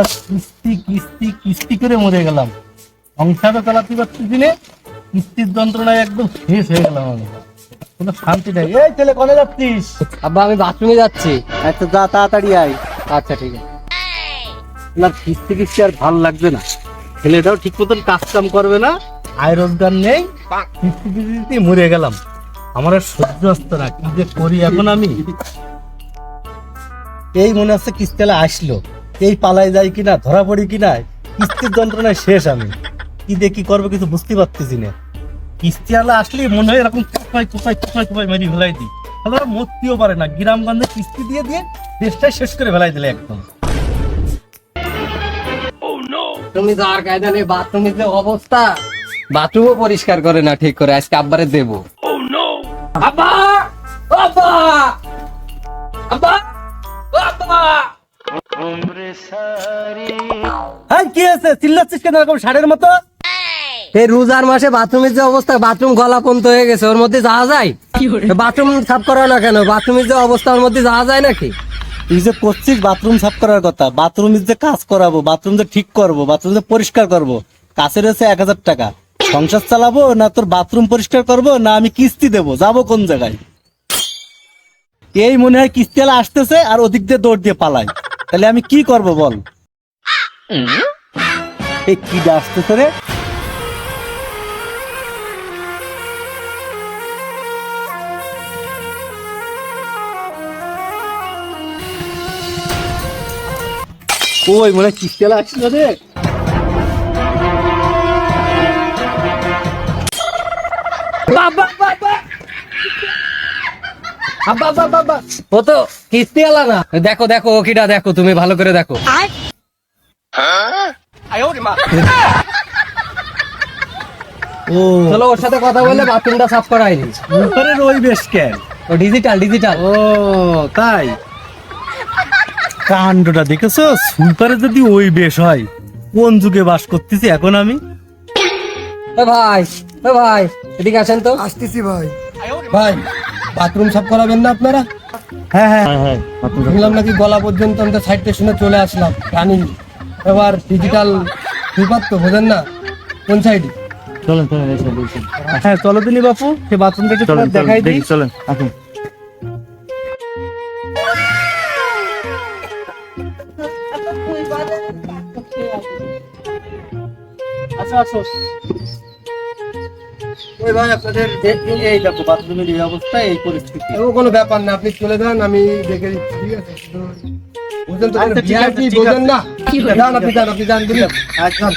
কিস্তি কিস্তি কিস্তি করে মরে গেলাম, সংসারও চালাতে পারতেছি না, কিস্তির যন্ত্রণায় একদম শেষ হয়ে গেলাম আমি। কোনো শান্তি নেই। এই ছেলে কোনে যাচ্ছিস? আব্বা আমি বাথরুমে যাচ্ছি। আচ্ছা যা, তাড়াতাড়ি আয়। আচ্ছা ঠিক আছে। না কিস্তি কিস্তি আর ভাল লাগবে না, ছেলেটাও ঠিক মতন কাজ কাম করবে না, আয় রোজগার নেই, কিস্তি কিস্তি মরে গেলাম। আমার আর সহ্য আসতো না, কি যে করি এখন আমি। এই মনে হচ্ছে কিস্তিলা আসলো, এই পালাই যায় কিনা, ধরা পড়ি কিনা, কিস্তির যন্ত্রণায় শেষ আমি। কি দিয়ে কি করবো কিছু বুঝতে পারতেছি না। কিস্তিওয়ালা আসলে মনে হয় এরকম কোপাই কোপাই কোপাই কোপাই মেরি ফেলাই দিই, তাহলে ওরা মরতেও পারে না। গ্রামগঞ্জে কিস্তি দিয়ে দিয়ে দেশটাই শেষ করে ফেলাই দিলে একদম। তুমি তো আর কায়দা নেই, বাথরুমের যে অবস্থা, বাথরুমও পরিষ্কার করে না ঠিক করে। আজকে আব্বারে দেবো। আব্বা আব্বা আব্বা আব্বা। হ্যাঁ কি আছে, চিল্লাচ্ছিস কেন এরকম ষাঁড়ের মতো? এই রোজার মাসে বাথরুমের যে অবস্থা, বাথরুম গলা পর্যন্ত হয়ে গেছে, ওর মধ্যে যাওয়া যায়? বাথরুম সাফ করা না কেন? বাথরুমের যে অবস্থা, ওর মধ্যে যাওয়া যায় নাকি? তুই যে করছিস বাথরুম সাফ করার কথা, বাথরুমের যে কাজ করাবো, বাথরুম যে ঠিক করবো, বাথরুম যে পরিষ্কার করবো, কাছের হচ্ছে 1000 টাকা। সংসার চালাবো না তোর বাথরুম পরিষ্কার করবো, না আমি কিস্তি দেবো, যাবো কোন জায়গায়? এই মনে হয় কিস্তিওয়ালা আসতেছে আর ওদিক দিয়ে দৌড় দিয়ে পালাই, তাহলে আমি কি করব বল? এই কি আসতেছে রে? ওই মনে হয় কিস্তিওয়ালা আসছিল রে। বাবা বাবা আব্বা আব্বা বাবা, ও তো কিস্তি আলা না। দেখো দেখো ওকিটা দেখো, তুমি ভালো করে দেখো। ও চলো ওর সাথে কথা বলে বাথরুমটা সাফ করাই নি। উপরের ওই বেশ কেন? ও ডিজিটাল ডিজিটাল। ও তাই, কাণ্ডটা দেখেছো? সুপারে যদি ওই বেশ হয়, কোন যুগে বাস করতেছি এখন আমি। ও ভাই, ও ভাই এদিকে আসেন তো। আসতেছি ভাই। ভাই বাথরুম সাফ করাবেন না আপনারা? হ্যাঁ হ্যাঁ হ্যাঁ, শুনলাম নাকি গলা পর্যন্ত, আমরা সাইড স্টেশনে চলে আসলাম, জানি এবার ডিজিটাল সুপার তো বোঝেন না কোন সাইডে। চলেন চলেন এসে বলছেন। হ্যাঁ চলো দিনি বাপু, সে বাথরুমটা একটু দেখাই দিই। চলেন আসুন। আচ্ছা আসো। ওই ভাই আপনাদের এই দেখো বাথরুমের এই অবস্থা, এই পরিস্থিতি। ও কোনো ব্যাপার না, আপনি চলে যান, আমি দেখে দিচ্ছি। ঠিক আছে, বুঝলেন তো? আচ্ছা, ঠিক আছে, VIP ঠিক বোঝেন আছে। না? যান আপনি, যান আপনি, যান দিলেন। একদম